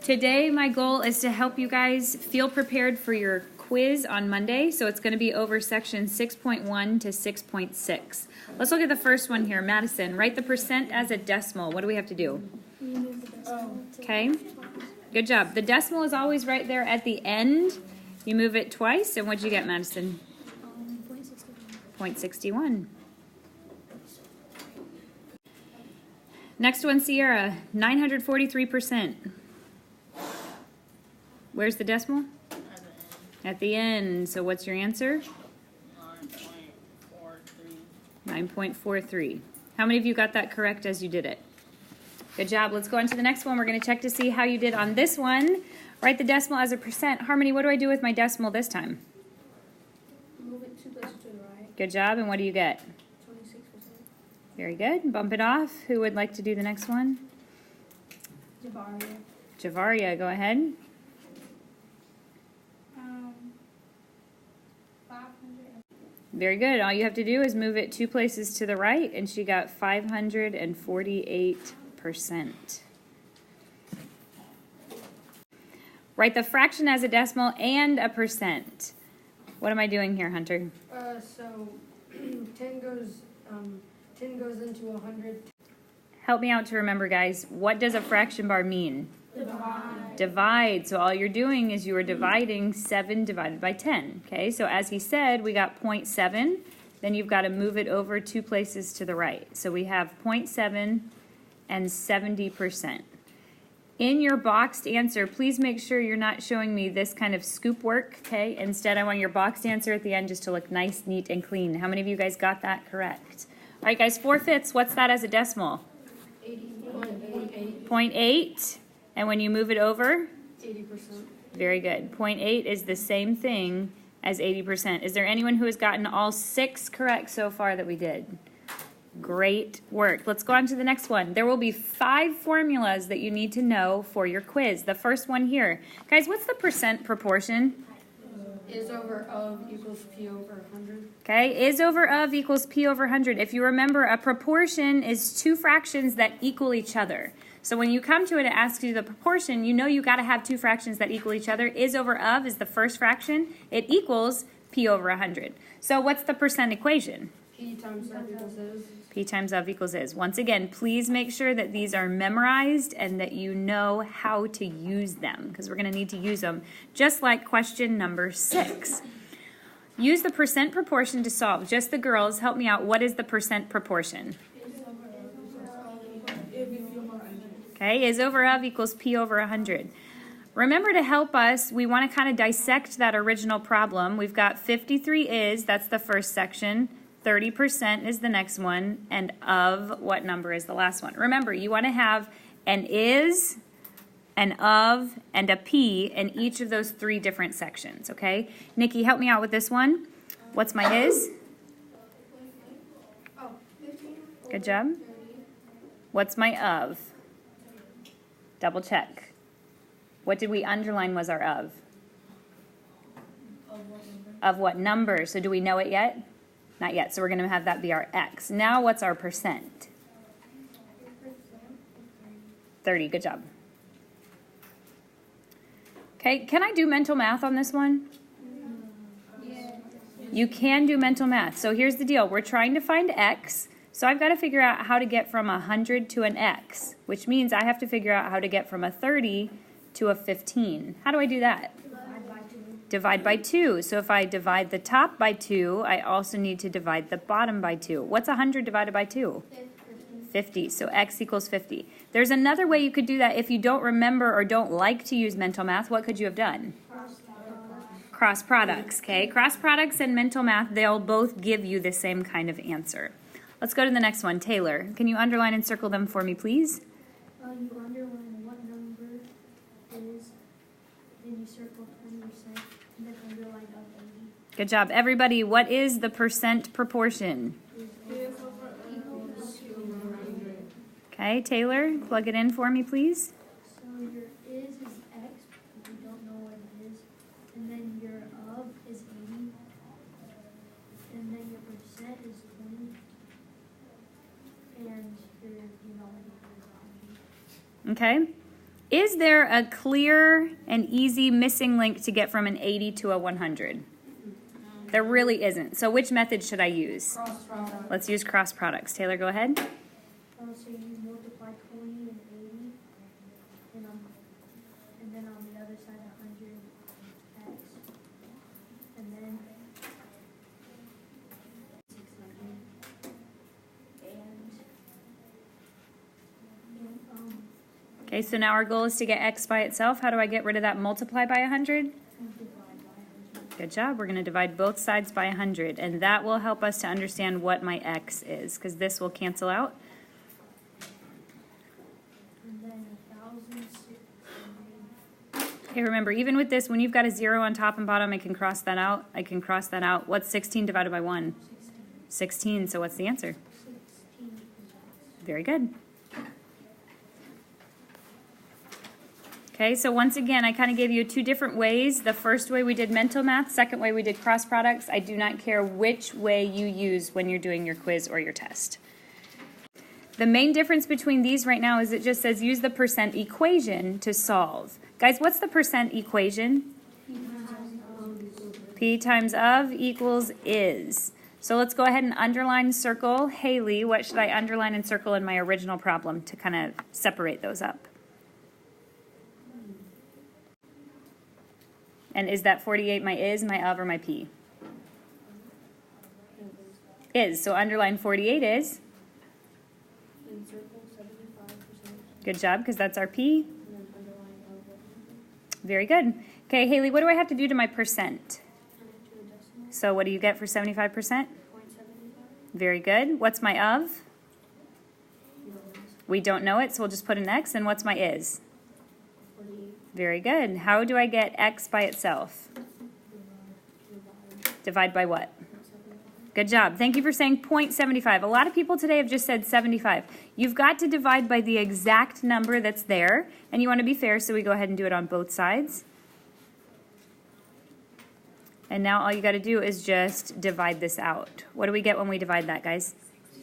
Today, my goal is to help you guys feel prepared for your quiz on Monday. So it's going to be over section 6.1 to 6.6. Let's look at the first one here. Madison, write the percent as a decimal. What do we have to do? Okay, good job. The decimal is always right there at the end. You move it twice, and what'd you get, Madison? 0.61. Next one, Sierra, 943%. Where's the decimal? At the end. So what's your answer? 9.43. How many of you got that correct as you did it? Good job. Let's go on to the next one. We're going to check to see how you did on this one. Write the decimal as a percent. Harmony, what do I do with my decimal this time? Move it 2 places to the right. Good job. And what do you get? 26%. Very good. Bump it off. Who would like to do the next one? Javaria. Javaria, go ahead. 500. Very good. All you have to do is move it 2 places to the right, and she got 548%. Write the fraction as a decimal and a percent. What am I doing here, Hunter? So 10 goes into 100. Help me out to remember, guys. What does a fraction bar mean? Divide. Divide. So all you're doing is you are dividing 7 divided by 10. Okay, so as he said, we got 0.7. Then you've got to move it over 2 places to the right. So we have 0.7 and 70%. In your boxed answer, please make sure you're not showing me this kind of scoop work, okay? Instead, I want your boxed answer at the end just to look nice, neat, and clean. How many of you guys got that correct? All right, guys, 4/5, what's that as a decimal? 80.88. 0.8. And when you move it over? 80%. Very good. 0.8 is the same thing as 80%. Is there anyone who has gotten all 6 correct so far that we did? Great work. Let's go on to the next one. There will be 5 formulas that you need to know for your quiz. The first one here. Guys, what's the percent proportion? Is over of equals P over 100. Okay, is over of equals P over 100. If you remember, a proportion is 2 fractions that equal each other. So when you come to it, it asks you the proportion. You know you got to have 2 fractions that equal each other. Is over of is the first fraction. It equals P over 100. So what's the percent equation? P times of equals is. P times of equals is. Once again, please make sure that these are memorized and that you know how to use them, because we're going to need to use them, just like question number 6. Use the percent proportion to solve. Just the girls, help me out. What is the percent proportion? Okay, is over of equals P over 100. Remember, to help us, we want to kind of dissect that original problem. We've got 53 is, that's the first section. 30% is the next one, and of what number is the last one? Remember, you want to have an is, an of, and a p in each of those 3 different sections, okay? Nikki, help me out with this one. What's my is? Good job. What's my of? Double check. What did we underline was our of? Of what number? So do we know it yet? Not yet, so we're going to have that be our x. Now what's our percent? 30, good job. Okay, can I do mental math on this one? You can do mental math. So here's the deal. We're trying to find x, so I've got to figure out how to get from 100 to an x, which means I have to figure out how to get from a 30 to a 15. How do I do that? Divide by 2. So if I divide the top by 2, I also need to divide the bottom by 2. What's 100 divided by 2? 50. So x equals 50. There's another way you could do that if you don't remember or don't like to use mental math. What could you have done? Cross products, okay? Cross products and mental math, they'll both give you the same kind of answer. Let's go to the next one. Taylor, can you underline and circle them for me, please? You underline what number is, then you circle 20%, and then underline of 80. Good job. Everybody, what is the percent proportion? Okay, Taylor, plug it in for me, please. So your is x, but you don't know what it is, and then your of is 80, and then your percent is 20, and your denominator is 100. Okay. Is there a clear and easy missing link to get from an 80 to a 100? There really isn't. So which method should I use? Cross product. Let's use cross products. Taylor, go ahead. So you multiply 20 and 80, and then on the other side 100x, and then 600, Okay, so now our goal is to get x by itself. How do I get rid of that multiply by 100? divide by 100. Good job. We're going to divide both sides by 100, and that will help us to understand what my x is, because this will cancel out. And then 1,600. Okay, remember, even with this, when you've got a 0 on top and bottom, I can cross that out. I can cross that out. What's 16 divided by 1? 16. So what's the answer? 16. Very good. Okay, so once again, I kind of gave you 2 different ways. The first way we did mental math, second way we did cross products. I do not care which way you use when you're doing your quiz or your test. The main difference between these right now is it just says use the percent equation to solve. Guys, what's the percent equation? P times of equals is. So let's go ahead and underline, circle. Haley, what should I underline and circle in my original problem to kind of separate those up? And is that 48 my is, my of, or my p? Is. So underline 48 is. In circle, 75%. Good job, because that's our p. And then underline of. Very good. Okay, Haley, what do I have to do to my percent? Turn it to a decimal. So what do you get for 75%? 0.75. Very good. What's my of? No, We don't know it, so we'll just put an x. And what's my is? 48. Very good. How do I get x by itself? Divide by what? 0.75. Good job. Thank you for saying 0.75. A lot of people today have just said 75. You've got to divide by the exact number that's there, and you want to be fair, so we go ahead and do it on both sides. And now all you got to do is just divide this out. What do we get when we divide that, guys? 64.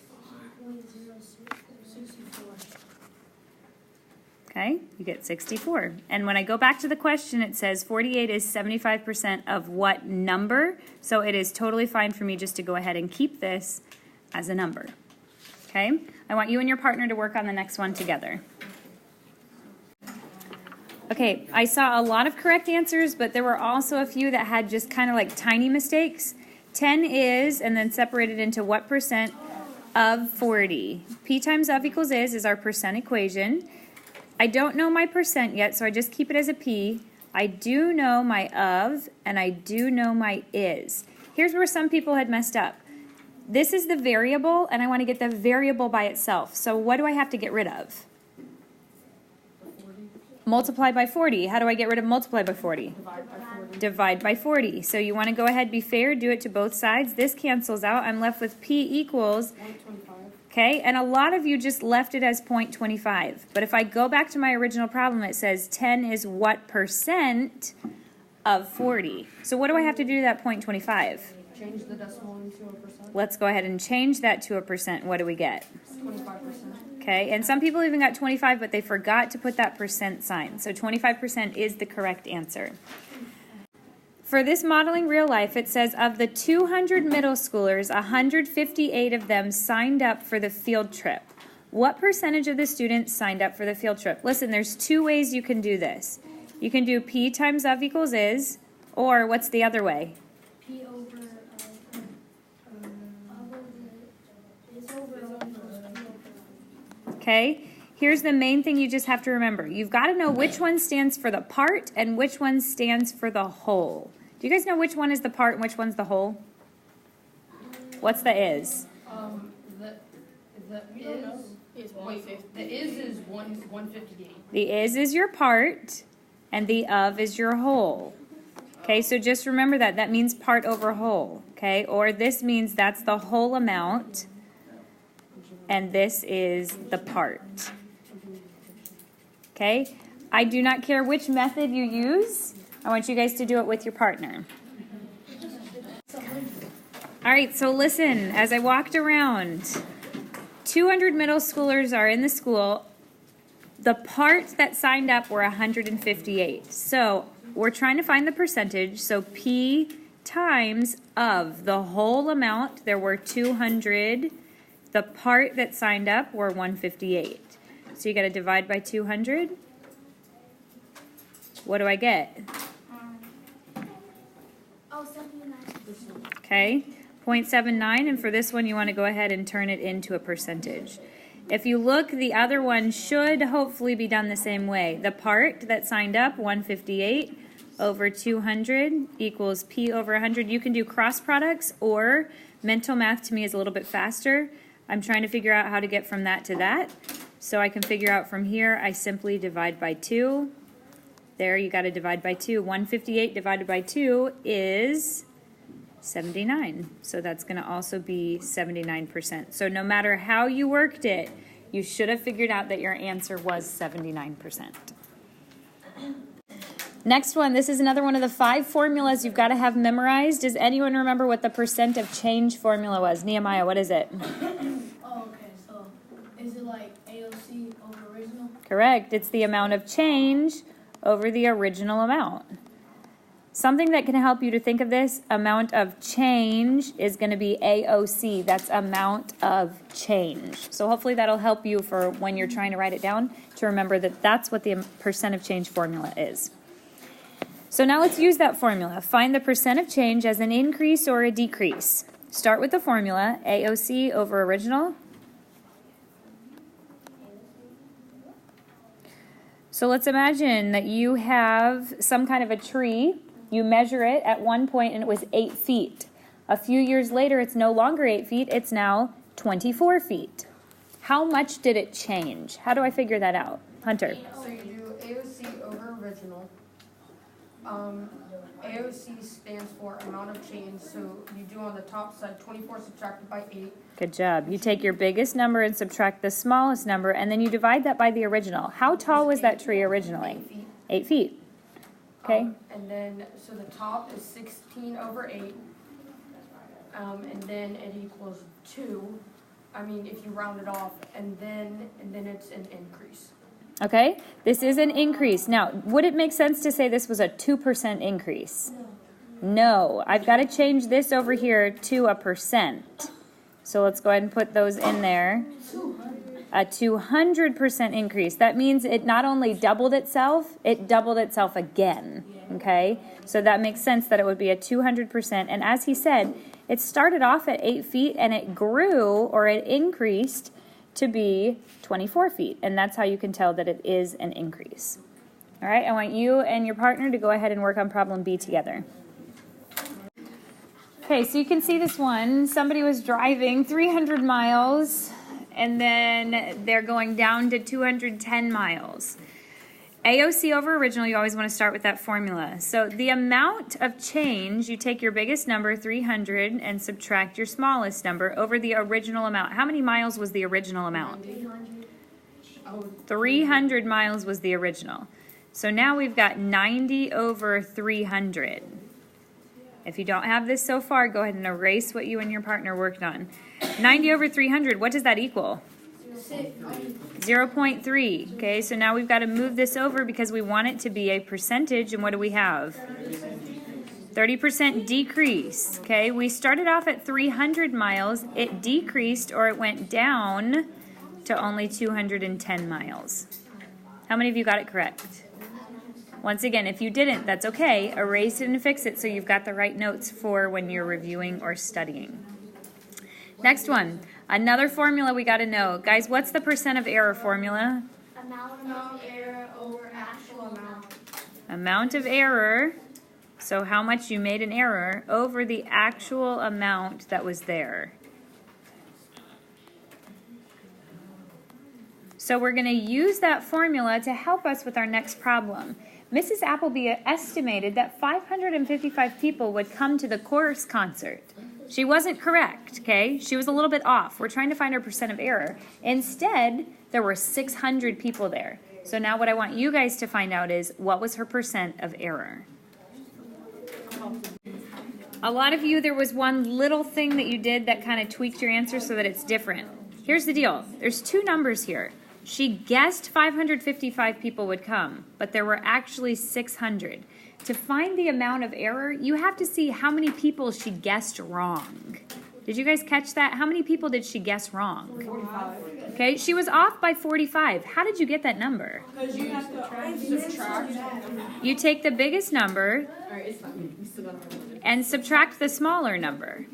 Okay, you get 64. And when I go back to the question, it says 48 is 75% of what number? So it is totally fine for me just to go ahead and keep this as a number. Okay, I want you and your partner to work on the next one together. Okay, I saw a lot of correct answers, but there were also a few that had just kind of like tiny mistakes. 10 is, and then separated into what percent of 40. P times of equals is our percent equation. I don't know my percent yet, so I just keep it as a P. I do know my of, and I do know my is. Here's where some people had messed up. This is the variable, and I want to get the variable by itself. So what do I have to get rid of? Multiply by 40. How do I get rid of multiply by 40? Divide by 40. Divide by 40. So you want to go ahead, be fair, do it to both sides. This cancels out. I'm left with P equals, 125. okay, and a lot of you just left it as 0.25. But if I go back to my original problem, it says 10 is what percent of 40. So what do I have to do to that 0.25? Change the decimal into a percent. Let's go ahead and change that to a percent. What do we get? 25%. Okay, and some people even got 25, but they forgot to put that percent sign. So 25% is the correct answer. For this modeling real life, it says of the 200 middle schoolers, 158 of them signed up for the field trip. What percentage of the students signed up for the field trip? Listen, there's 2 ways you can do this. You can do P times of equals is, or what's the other way? P over is over of equals P over. Okay, here's the main thing you just have to remember. You've got to know which one stands for the part and which one stands for the whole. Do you guys know which one is the part and which one's the whole? What's the is? The is wait, the is 158. The is your part and the of is your whole. Okay, so just remember that. That means part over whole. Okay, or this means that's the whole amount and this is the part. Okay, I do not care which method you use. I want you guys to do it with your partner. All right, so listen, as I walked around, 200 middle schoolers are in the school. The part that signed up were 158. So we're trying to find the percentage. So P times of the whole amount, there were 200. The part that signed up were 158. So you got to divide by 200. What do I get? 79. Okay, 0.79, and for this one you want to go ahead and turn it into a percentage. If you look, the other one should hopefully be done the same way. The part that signed up, 158 over 200 equals P over 100. You can do cross products, or mental math to me is a little bit faster. I'm trying to figure out how to get from that to that. So I can figure out from here, I simply divide by 2. There, you got to divide by 2. 158 divided by 2 is 79. So that's going to also be 79%. So no matter how you worked it, you should have figured out that your answer was 79%. Next one, this is another one of the 5 formulas you've got to have memorized. Does anyone remember what the percent of change formula was? Nehemiah, what is it? Oh, okay, so is it like AOC over original? Correct. It's the amount of change over the original amount. Something that can help you to think of this, amount of change is going to be AOC. That's amount of change. So hopefully that'll help you for when you're trying to write it down to remember that that's what the percent of change formula is. So now let's use that formula. Find the percent of change as an increase or a decrease. Start with the formula, AOC over original. So let's imagine that you have some kind of a tree. You measure it at one point and it was 8 feet. A few years later, it's no longer 8 feet, it's now 24 feet. How much did it change? How do I figure that out? Hunter. So you do AOC over original. AOC stands for amount of change, so you do on the top side 24 subtracted by 8. Good job. You take your biggest number and subtract the smallest number, and then you divide that by the original. How tall was that tree originally? 8 feet. 8 feet. Okay. And then, so the top is 16 over 8. And then it equals 2. I mean, if you round it off, and then it's an increase. Okay. This is an increase. Now, would it make sense to say this was a 2% increase? No. I've got to change this over here to a percent. So let's go ahead and put those in there. A 200% increase. That means it not only doubled itself, it doubled itself again. Okay? So that makes sense that it would be a 200%. And as he said, it started off at 8 feet and it grew, or it increased to be 24 feet. And that's how you can tell that it is an increase. All right, I want you and your partner to go ahead and work on problem B together. Okay, so you can see this one. Somebody was driving 300 miles, and then they're going down to 210 miles. AOC over original, you always want to start with that formula. So the amount of change, you take your biggest number, 300, and subtract your smallest number over the original amount. How many miles was the original amount? 300 miles was the original. So now we've got 90 over 300. If you don't have this so far, go ahead and erase what you and your partner worked on. 90 over 300, what does that equal? 0.3. Okay, so now we've got to move this over because we want it to be a percentage, and what do we have? 30% decrease. Okay, we started off at 300 miles. It decreased, or it went down to only 210 miles. How many of you got it correct? Once again, if you didn't, that's okay. Erase it and fix it so you've got the right notes for when you're reviewing or studying. Next one, another formula we got to know. Guys, what's the percent of error formula? Amount of error over actual amount. Amount of error, so how much you made an error, over the actual amount that was there. So we're going to use that formula to help us with our next problem. Mrs. Appleby estimated that 555 people would come to the chorus concert. She wasn't correct, okay? She was a little bit off. We're trying to find her percent of error. Instead, there were 600 people there. So now what I want you guys to find out is, what was her percent of error? A lot of you, there was one little thing that you did that kind of tweaked your answer so that it's different. Here's the deal. There's two numbers here. She guessed 555 people would come, but there were actually 600. To find the amount of error, you have to see how many people she guessed wrong. Did you guys catch that? How many people did she guess wrong? 45. Okay, she was off by 45. How did you get that number? Because you have to subtract. You take the biggest number and subtract the smaller number.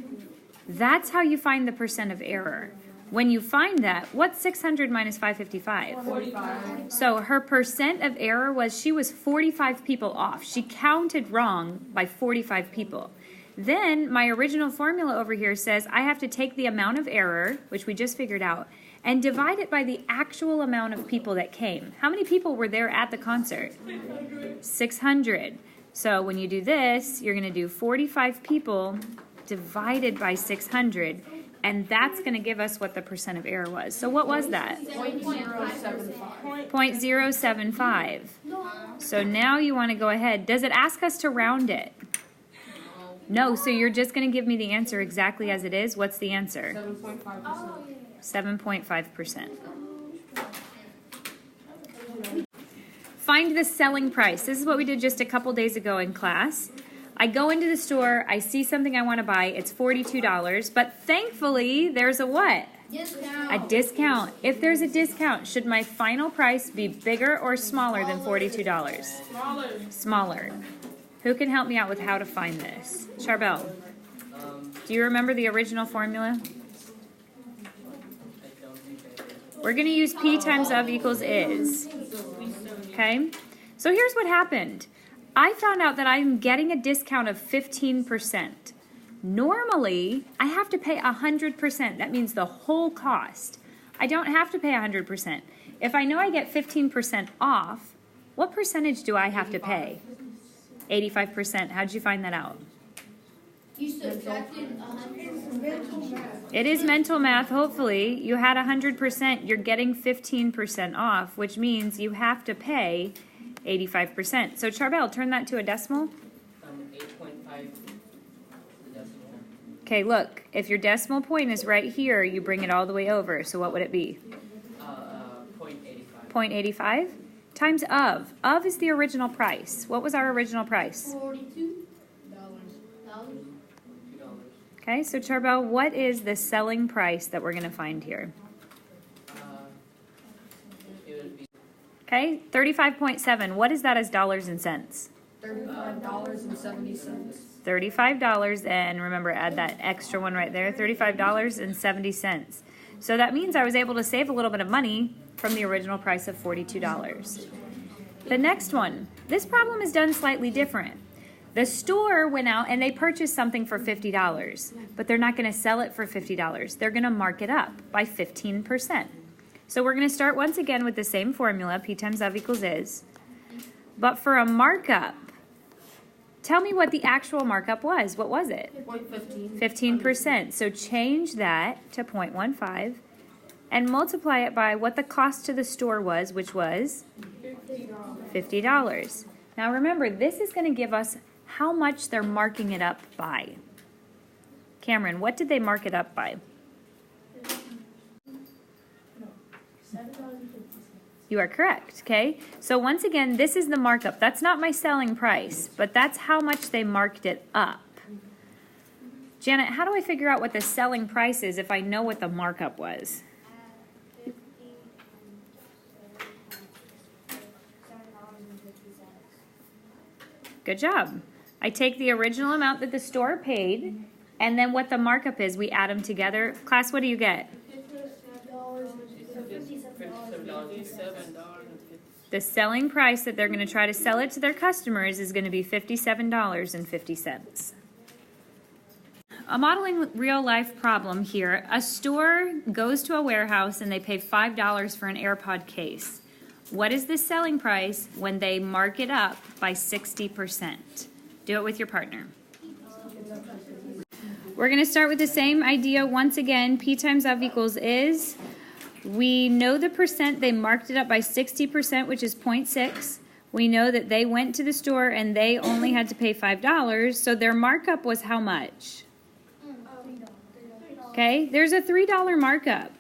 That's how you find the percent of error. When you find that, what's 600 minus 555? 45. So her percent of error was she was 45 people off. She counted wrong by 45 people. Then my original formula over here says I have to take the amount of error, which we just figured out, and divide it by the actual amount of people that came. How many people were there at the concert? 600. So when you do this, you're going to do 45 people divided by 600, and that's going to give us what the percent of error was. So what was that? 0.075. 0.075. So now you want to go ahead. Does it ask us to round it? No, so you're just going to give me the answer exactly as it is. What's the answer? 7.5%. 7.5%. Find the selling price. This is what we did just a couple days ago in class. I go into the store, I see something I want to buy, it's $42, but thankfully there's a what? Discount. A discount. If there's a discount, should my final price be bigger or smaller than $42? Smaller. Who can help me out with how to find this? Charbel, do you remember the original formula? We're going to use P times of equals is. Okay? So here's what happened. I found out that I'm getting a discount of 15%. Normally, I have to pay 100%. That means the whole cost. I don't have to pay 100%. If I know I get 15% off, what percentage do I have to pay? 85%. How'd you find that out? You subtracted 100. It is mental math, hopefully. You had 100%, you're getting 15% off, which means you have to pay 85%. So Charbel, turn that to a decimal. 8.5 decimal. Okay, look, if your decimal point is right here, you bring it all the way over. So what would it be? 0.85. 0.85 times of. Of is the original price. What was our original price? $42. $2. Okay, so Charbel, what is the selling price that we're going to find here? It would be Okay, 35.7. What is that as dollars and cents? $35.70. $35, and remember, add that extra one right there, $35.70. So that means I was able to save a little bit of money from the original price of $42. The next one, this problem is done slightly different. The store went out and they purchased something for $50, but they're not going to sell it for $50. They're going to mark it up by 15%. So we're going to start once again with the same formula, P times of equals is. But for a markup, tell me what the actual markup was. What was it? 0.15. 15%. So change that to 0.15 and multiply it by what the cost to the store was, which was $50. Now remember, this is going to give us how much they're marking it up by. Cameron, what did they mark it up by? You are correct, okay? So once again, this is the markup. That's not my selling price, but that's how much they marked it up. Janet, how do I figure out what the selling price is if I know what the markup was? Good job. I take the original amount that the store paid, and then what the markup is, we add them together. Class, what do you get? The selling price that they're going to try to sell it to their customers is going to be $57.50. A modeling real life problem here. A store goes to a warehouse and they pay $5 for an AirPod case. What is the selling price when they mark it up by 60%? Do it with your partner. We're going to start with the same idea once again. P times of equals is. We know the percent. They marked it up by 60%, which is 0.6. We know that they went to the store and they only had to pay $5. So their markup was how much? Okay, there's a $3 markup.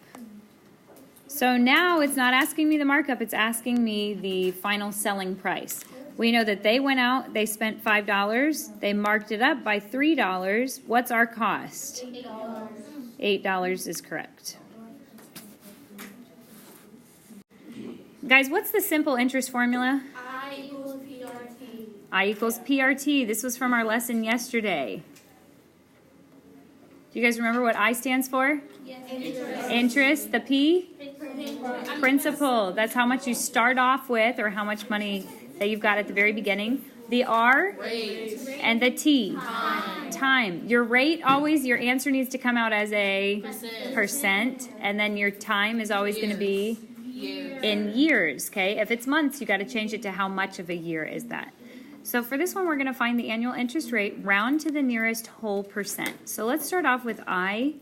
So now it's not asking me the markup, it's asking me the final selling price. We know that they went out, they spent $5, they marked it up by $3. What's our cost? $8 is correct. Guys, what's the simple interest formula? I equals PRT. I equals PRT. This was from our lesson yesterday. Do you guys remember what I stands for? Yes. Interest. The P? Principal. That's how much you start off with, or how much money that you've got at the very beginning. The R? Rate. And the T? Time. Your rate always, your answer needs to come out as a percent, and then your time is always going to be in years, okay? If it's months, you got to change it to how much of a year is that. So for this one, we're going to find the annual interest rate, round to the nearest whole percent. So let's start off with I,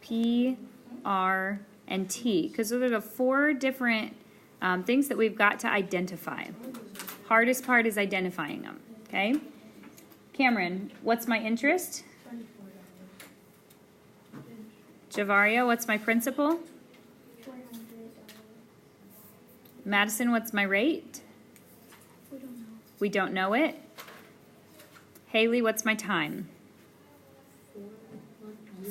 P, R, and T, because those are the 4 different things that we've got to identify. Hardest part is identifying them, okay? Cameron, what's my interest? Javaria, what's my principal? Madison, what's my rate? We don't know it. Haley, what's my time?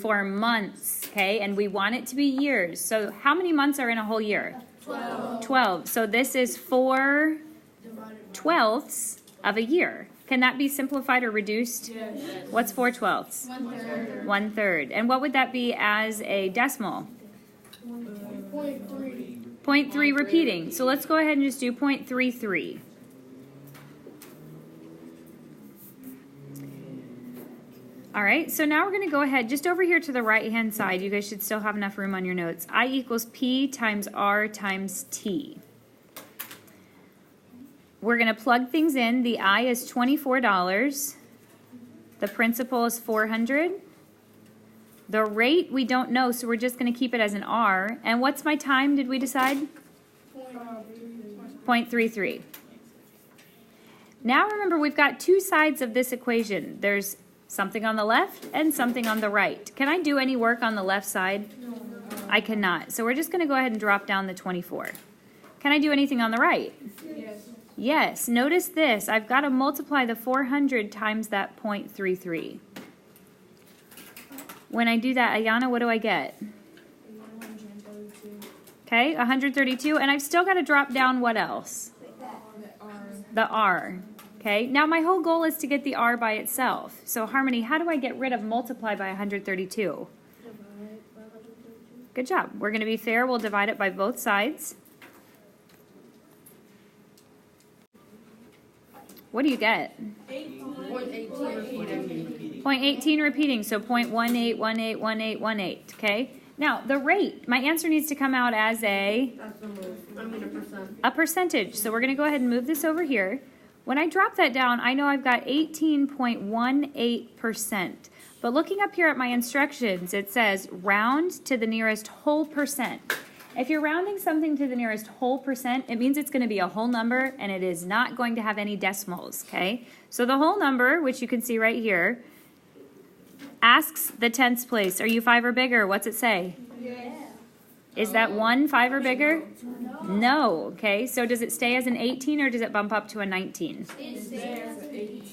4 months, okay? And we want it to be years. So how many months are in a whole year? 12. So this is 4 twelfths of a year. Can that be simplified or reduced? Yes. What's 4 twelfths? 1/3. 1/3. And what would that be as a decimal? 0.3. 0.3 repeating. So let's go ahead and just do 0.33. All right, so now we're going to go ahead, just over here to the right-hand side, you guys should still have enough room on your notes. I equals P times R times T. We're going to plug things in. The I is $24. The principal is $400. The rate we don't know, so we're just going to keep it as an R. And what's my time, did we decide? 0.33. Now remember, we've got 2 sides of this equation. There's something on the left and something on the right. Can I do any work on the left side? I cannot. So we're just going to go ahead and drop down the 24. Can I do anything on the right? Yes. Yes. Notice this. I've got to multiply the 400 times that 0.33. When I do that, Ayana, what do I get? Okay, 132. And I've still got to drop down what else? The R. Okay, now my whole goal is to get the R by itself. So Harmony, how do I get rid of multiply by 132? Good job. We're going to be fair. We'll divide it by both sides. What do you get? 0.18 0.18 repeating, so 0.18181818, okay? Now, the rate, my answer needs to come out as a a percentage. So we're going to go ahead and move this over here. When I drop that down, I know I've got 18.18%. But looking up here at my instructions, it says round to the nearest whole percent. If you're rounding something to the nearest whole percent, it means it's going to be a whole number, and it is not going to have any decimals, okay? So the whole number, which you can see right here, asks the tenths place. Are you 5 or bigger? What's it say? Yeah. Is that 1 5 or bigger? No, okay? So does it stay as an 18 or does it bump up to a 19?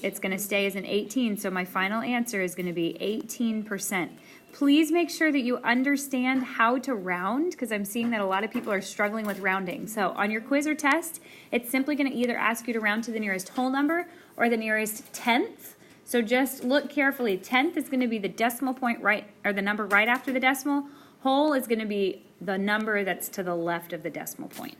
It's going to stay as an 18, so my final answer is going to be 18%. Please make sure that you understand how to round, because I'm seeing that a lot of people are struggling with rounding. So on your quiz or test, it's simply going to either ask you to round to the nearest whole number or the nearest tenth. So just look carefully. Tenth is going to be the decimal point right, or the number right after the decimal. Whole is going to be the number that's to the left of the decimal point.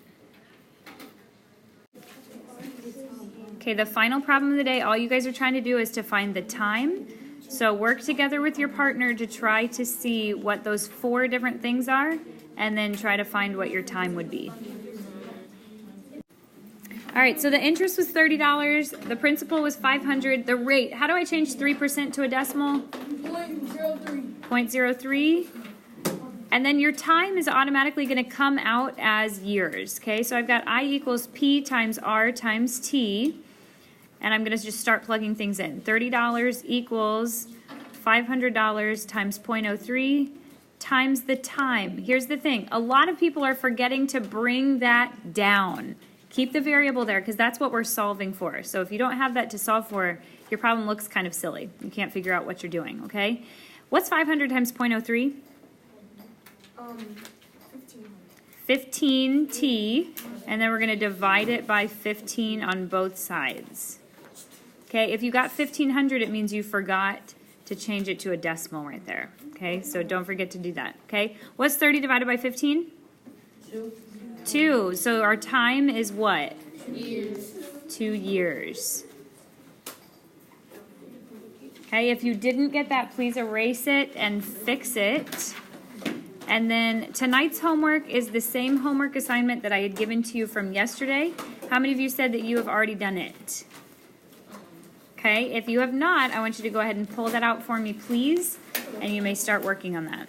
Okay, the final problem of the day, all you guys are trying to do is to find the time. So work together with your partner to try to see what those 4 different things are, and then try to find what your time would be. All right, so the interest was $30, the principal was $500, the rate, how do I change 3% to a decimal? 0.03. And then your time is automatically going to come out as years, okay? So I've got I equals P times R times T, and I'm going to just start plugging things in. $30 equals $500 times 0.03 times the time. Here's the thing. A lot of people are forgetting to bring that down. Keep the variable there because that's what we're solving for. So if you don't have that to solve for, your problem looks kind of silly. You can't figure out what you're doing, okay? What's 500 times 0.03? 15t, and then we're going to divide it by 15 on both sides. Okay, if you got 1500, it means you forgot to change it to a decimal right there. Okay, so don't forget to do that. Okay, what's 30 divided by 15? 2. So our time is what? Years. 2 years. Okay, if you didn't get that, please erase it and fix it. And then tonight's homework is the same homework assignment that I had given to you from yesterday. How many of you said that you have already done it? Okay, if you have not, I want you to go ahead and pull that out for me, please, and you may start working on that.